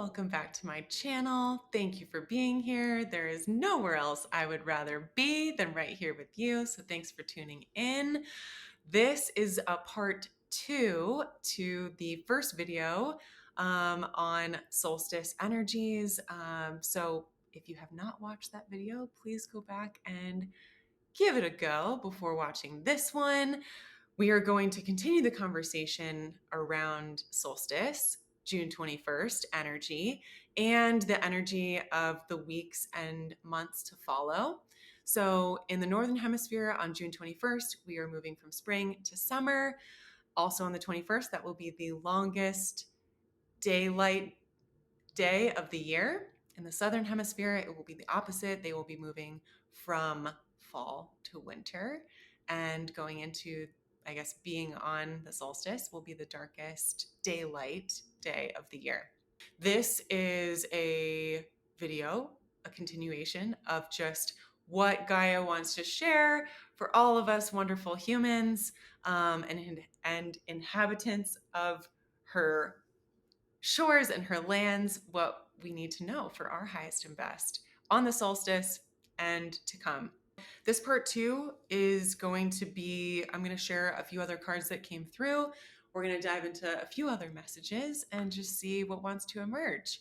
welcome back to my channel. Thank you for being here. There is nowhere else I would rather be than right here with you. So thanks for tuning in. This is a part 2 to the first video on solstice energies. So if you have not watched that video, please go back and give it a go before watching this one. We are going to continue the conversation around solstice, June 21st energy, and the energy of the weeks and months to follow. So in the Northern Hemisphere on June 21st, we are moving from spring to summer. Also on the 21st, that will be the longest daylight day of the year. In the Southern Hemisphere, it will be the opposite. They will be moving from fall to winter and going into, I guess, being on the solstice will be the darkest daylight day of the year. This is a video, a continuation of just what Gaia wants to share for all of us wonderful humans and inhabitants of her shores and her lands, what we need to know for our highest and best on the solstice and to come. This part 2 is going to be, I'm going to share a few other cards that came through. We're going to dive into a few other messages and just see what wants to emerge.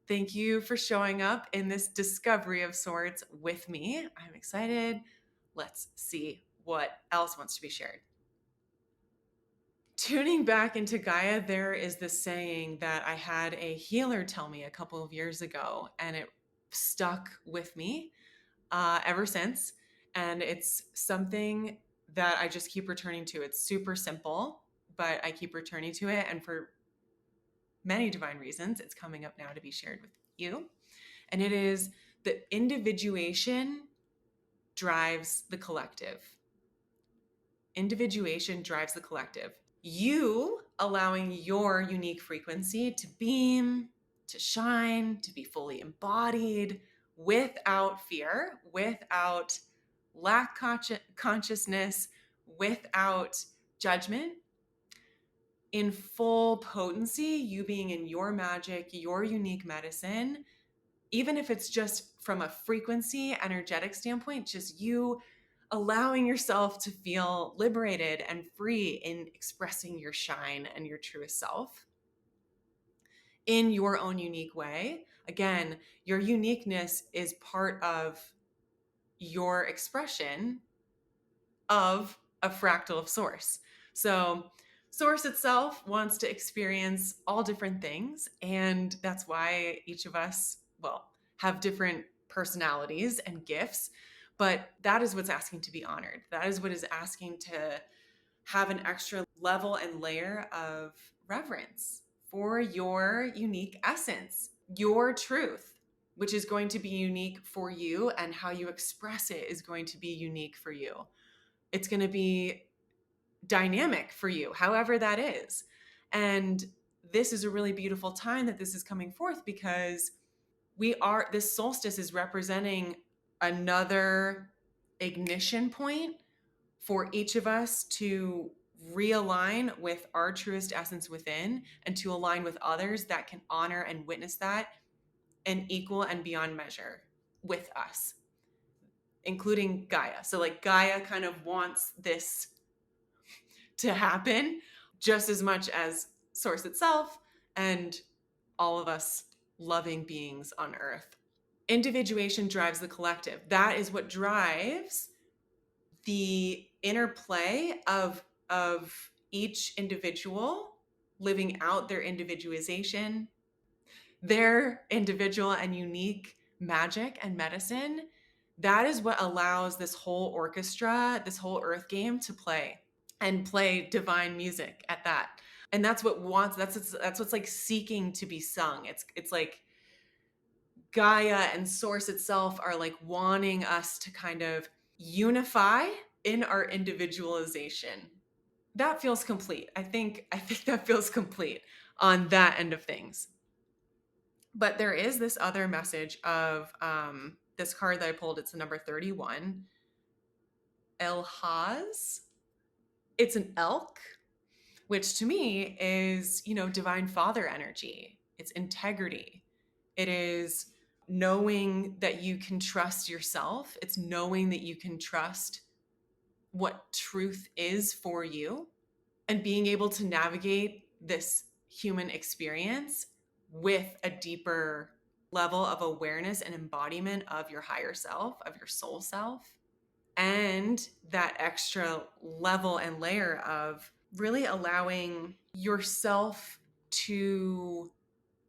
Thank you for showing up in this discovery of sorts with me. I'm excited. Let's see what else wants to be shared. Tuning back into Gaia, there is this saying that I had a healer tell me a couple of years ago, and it stuck with me ever since. And it's something that I just keep returning to. It's super simple, but I keep returning to it. And for many divine reasons, it's coming up now to be shared with you. And it is that individuation drives the collective. Individuation drives the collective. You allowing your unique frequency to beam, to shine, to be fully embodied without fear, without lack consciousness, without judgment, in full potency, you being in your magic, your unique medicine, even if it's just from a frequency, energetic standpoint, just you allowing yourself to feel liberated and free in expressing your shine and your truest self in your own unique way. Again, your uniqueness is part of your expression of a fractal of source. So source itself wants to experience all different things. And that's why each of us, have different personalities and gifts. But that is what's asking to be honored. That is what is asking to have an extra level and layer of reverence for your unique essence, your truth, which is going to be unique for you, and how you express it is going to be unique for you. It's going to be dynamic for you, however that is. And this is a really beautiful time that this is coming forth, because this solstice is representing another ignition point for each of us to realign with our truest essence within, and to align with others that can honor and witness that in equal and beyond measure with us, including Gaia. So like Gaia kind of wants this to happen just as much as Source itself and all of us loving beings on earth. Individuation drives the collective. That is what drives the interplay of each individual living out their individualization, their individual and unique magic and medicine. That is what allows this whole orchestra, this whole earth game to play, and play divine music at that. And that's what's like seeking to be sung. It's like Gaia and Source itself are like wanting us to kind of unify in our individualization. That feels complete. I think that feels complete on that end of things. But there is this other message of this card that I pulled. It's the number 31. Elhaz. It's an elk, which to me is, divine father energy. It's integrity. It is knowing that you can trust yourself. It's knowing that you can trust what truth is for you, and being able to navigate this human experience with a deeper level of awareness and embodiment of your higher self, of your soul self, and that extra level and layer of really allowing yourself to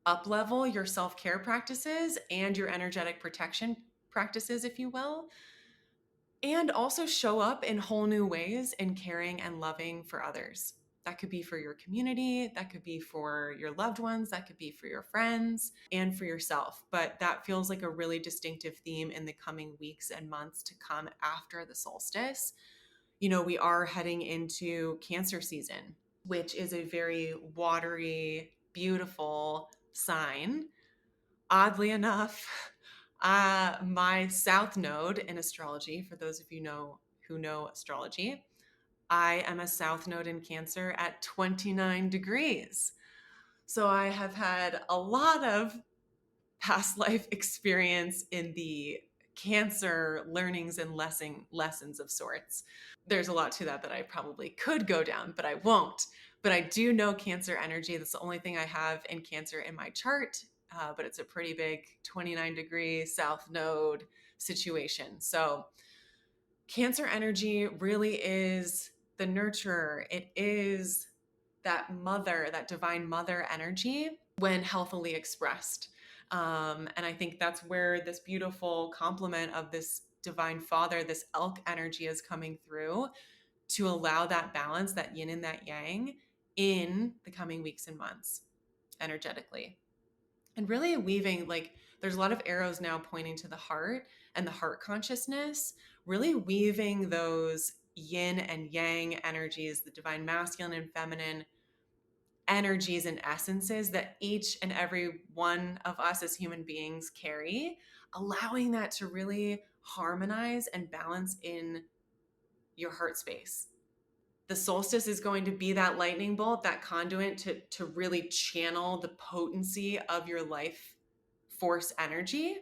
up-level your self-care practices and your energetic protection practices, if you will, and also show up in whole new ways in caring and loving for others. That could be for your community, that could be for your loved ones, that could be for your friends and for yourself. But that feels like a really distinctive theme in the coming weeks and months to come after the solstice. You know, we are heading into Cancer season, which is a very watery, beautiful sign. Oddly enough, my south node in astrology, for those of you who know astrology, I am a south node in Cancer at 29 degrees. So I have had a lot of past life experience in the Cancer learnings and lessons of sorts. There's a lot to that I probably could go down, but I won't. But I do know Cancer energy. That's the only thing I have in Cancer in my chart, but it's a pretty big 29-degree south node situation. So Cancer energy really is the nurturer. It is that mother, that divine mother energy when healthily expressed. And I think that's where this beautiful complement of this divine father, this elk energy is coming through to allow that balance, that yin and that yang in the coming weeks and months energetically. And really weaving, like, there's a lot of arrows now pointing to the heart and the heart consciousness, really weaving those yin and yang energies, the divine masculine and feminine energies and essences that each and every one of us as human beings carry, allowing that to really harmonize and balance in your heart space. The solstice is going to be that lightning bolt, that conduit to really channel the potency of your life force energy,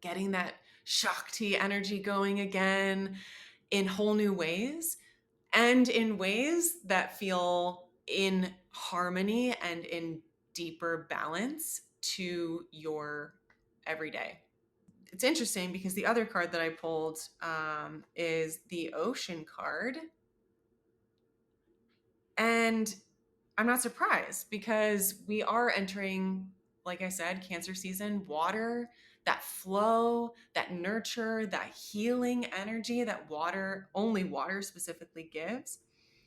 getting that Shakti energy going again in whole new ways, and in ways that feel in harmony and in deeper balance to your everyday. It's interesting because the other card that I pulled is the Ocean card. And I'm not surprised because we are entering, like I said, Cancer season, water, that flow, that nurture, that healing energy that water, only water specifically gives.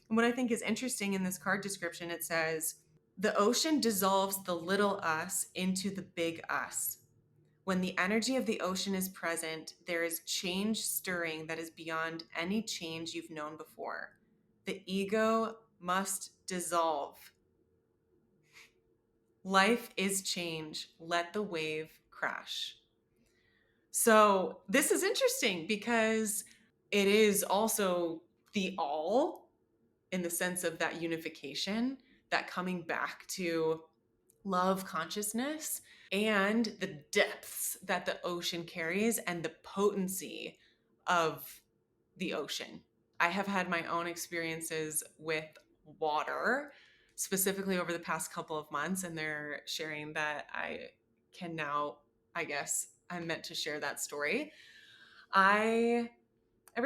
And what I think is interesting in this card description, it says, the ocean dissolves the little us into the big us. When the energy of the ocean is present, there is change stirring that is beyond any change you've known before. The ego must dissolve. Life is change. Let the wave crash. So this is interesting because it is also the all in the sense of that unification, that coming back to love consciousness and the depths that the ocean carries and the potency of the ocean. I have had my own experiences with water, specifically over the past couple of months, and they're sharing that I can now, I guess, I'm meant to share that story. Ever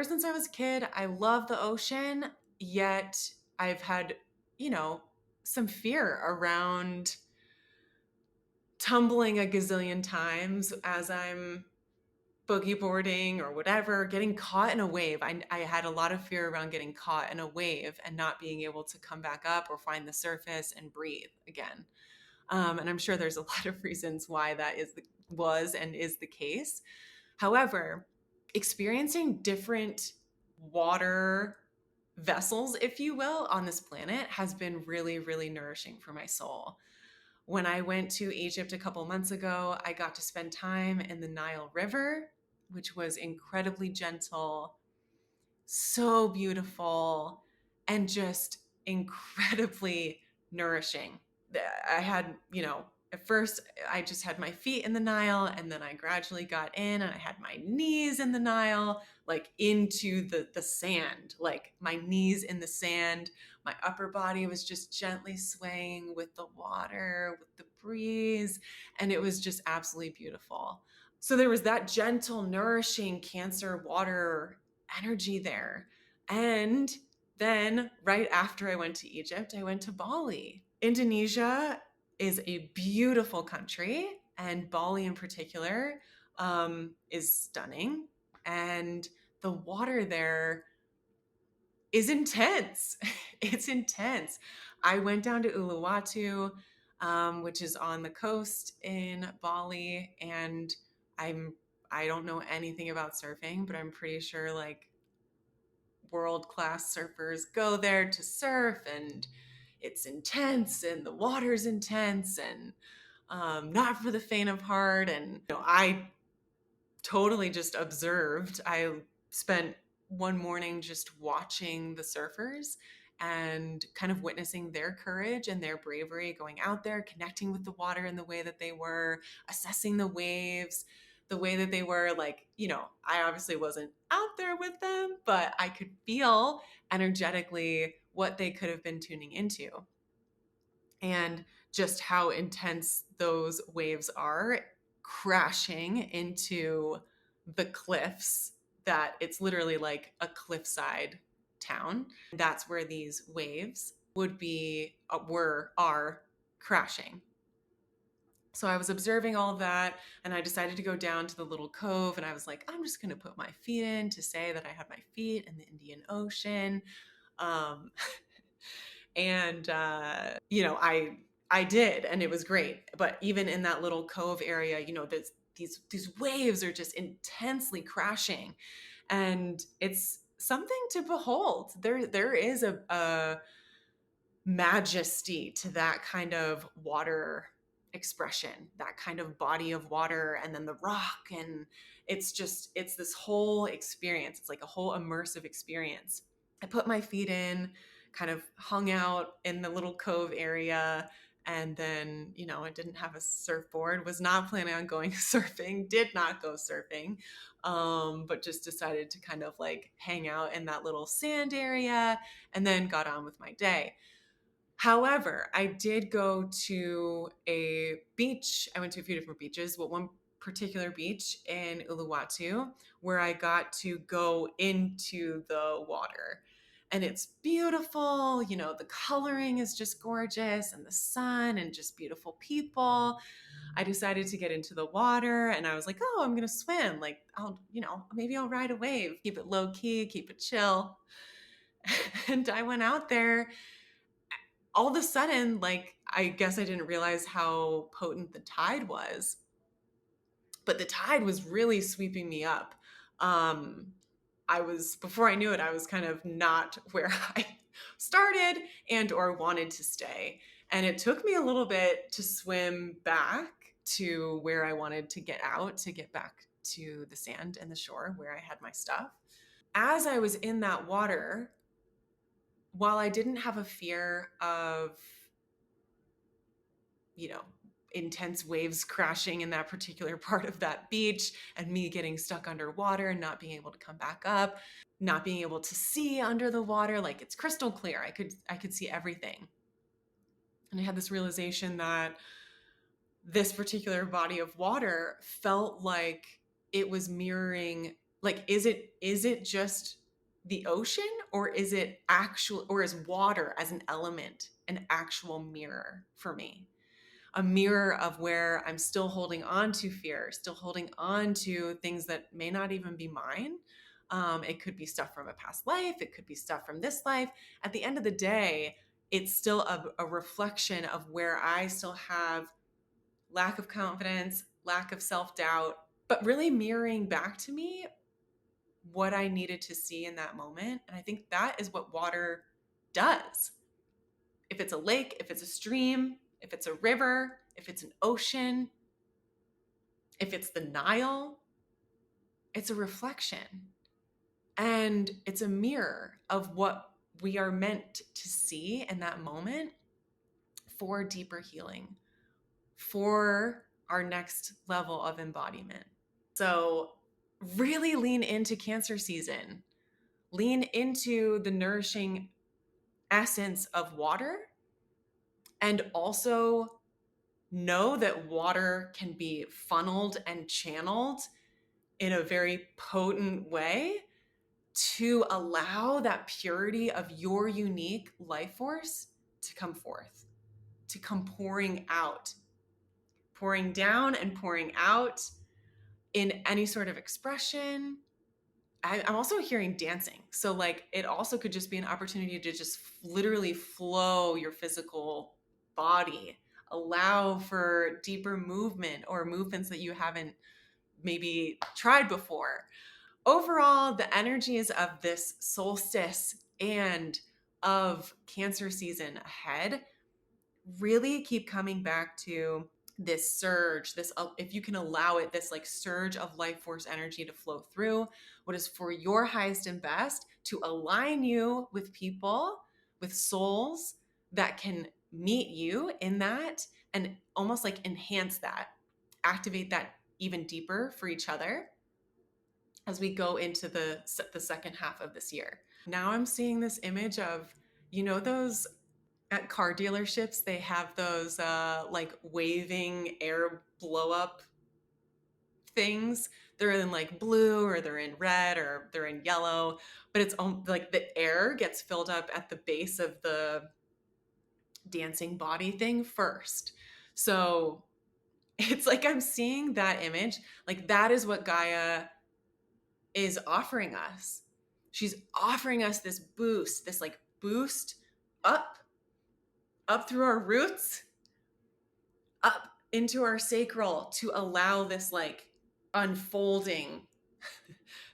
since I was a kid, I love the ocean, yet I've had, some fear around tumbling a gazillion times as I'm boogie boarding or whatever, getting caught in a wave. I had a lot of fear around getting caught in a wave and not being able to come back up or find the surface and breathe again. And I'm sure there's a lot of reasons why that was and is the case. However, experiencing different water vessels, if you will, on this planet has been really, really nourishing for my soul. When I went to Egypt a couple months ago, I got to spend time in the Nile River, which was incredibly gentle, so beautiful, and just incredibly nourishing. I had, at first I just had my feet in the Nile, and then I gradually got in and I had my knees in the Nile, like into the sand, like my knees in the sand. My upper body was just gently swaying with the water, with the breeze, and it was just absolutely beautiful. So there was that gentle, nourishing Cancer water energy there. And then right after I went to Egypt, I went to Bali. Indonesia is a beautiful country, and Bali in particular is stunning. And the water there is intense. It's intense. I went down to Uluwatu, which is on the coast in Bali, and I don't know anything about surfing, but I'm pretty sure like world-class surfers go there to surf, and it's intense and the water's intense, and not for the faint of heart. And I totally just observed. I spent one morning just watching the surfers and kind of witnessing their courage and their bravery, going out there, connecting with the water in the way that they were, assessing the waves the way that they were. Like, I obviously wasn't out there with them, but I could feel energetically what they could have been tuning into, and just how intense those waves are crashing into the cliffs, that it's literally like a cliffside town. That's where these waves would be, are crashing. So I was observing all of that, and I decided to go down to the little cove, and I was like, I'm just going to put my feet in to say that I had my feet in the Indian Ocean. Um, and I did, and it was great. But even in that little cove area, these waves are just intensely crashing, and it's something to behold. There is a majesty to that kind of water expression, that kind of body of water, and then the rock, and it's this whole experience. It's like a whole immersive experience. I put my feet in, kind of hung out in the little cove area, and then, I didn't have a surfboard, was not planning on going surfing, did not go surfing, but just decided to kind of like hang out in that little sand area, and then got on with my day. However, I did go to a beach. I went to a few different beaches, but one particular beach in Uluwatu where I got to go into the water. And it's beautiful. The coloring is just gorgeous, and the sun, and just beautiful people. I decided to get into the water, and I was like, oh, I'm going to swim. Like, maybe I'll ride a wave, keep it low key, keep it chill. And I went out there. All of a sudden, like, I guess I didn't realize how potent the tide was, but the tide was really sweeping me up. Before I knew it, I was kind of not where I started and or wanted to stay. And it took me a little bit to swim back to where I wanted to get out, to get back to the sand and the shore where I had my stuff. As I was in that water, while I didn't have a fear of, intense waves crashing in that particular part of that beach, and me getting stuck underwater and not being able to come back up, not being able to see under the water, like it's crystal clear. I could see everything. And I had this realization that this particular body of water felt like it was mirroring, like, is it just the ocean, or is water as an element an actual mirror for me? A mirror of where I'm still holding on to fear, still holding on to things that may not even be mine. It could be stuff from a past life. It could be stuff from this life. At the end of the day, it's still a reflection of where I still have lack of confidence, lack of self-doubt, but really mirroring back to me what I needed to see in that moment. And I think that is what water does. If it's a lake, if it's a stream, if it's a river, if it's an ocean, if it's the Nile, it's a reflection. And it's a mirror of what we are meant to see in that moment for deeper healing, for our next level of embodiment. So really lean into Cancer season. Lean into the nourishing essence of water, and also know that water can be funneled and channeled in a very potent way to allow that purity of your unique life force to come forth, to come pouring out, pouring down and pouring out in any sort of expression. I'm also hearing dancing. So like it also could just be an opportunity to just literally flow your physical body, allow for deeper movement or movements that you haven't maybe tried before. Overall, the energies of this solstice and of Cancer season ahead really keep coming back to this surge, this, if you can allow it, this like surge of life force energy to flow through what is for your highest and best, to align you with people, with souls that can meet you in that and almost like enhance that, activate that even deeper for each other as we go into the second half of this year. Now I'm seeing this image of, you know, those at car dealerships, they have those like waving air blow up things. They're in like blue, or they're in red, or they're in yellow, but it's like the air gets filled up at the base of the dancing body thing first. So it's like I'm seeing that image. Like that is what Gaia is offering us. She's offering us this boost, this like boost up through our roots, up into our sacral, to allow this like unfolding,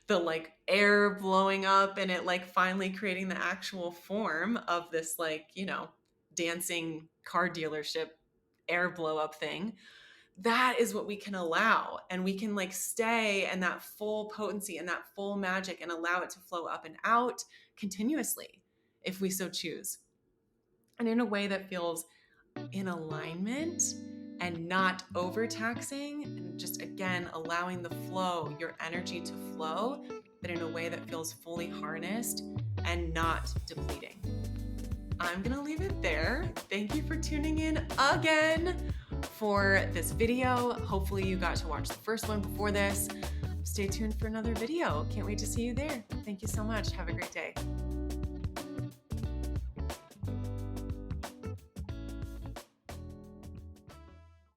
the like air blowing up and it like finally creating the actual form of this like, you know, dancing car dealership air blow up thing. That is what we can allow, and we can like stay in that full potency and that full magic and allow it to flow up and out continuously if we so choose, and in a way that feels in alignment and not overtaxing, and just again allowing the flow, your energy to flow, but in a way that feels fully harnessed and not depleting. I'm gonna leave it there. Thank you for tuning in again for this video. Hopefully you got to watch the first one before this. Stay tuned for another video. Can't wait to see you there. Thank you so much. Have a great day.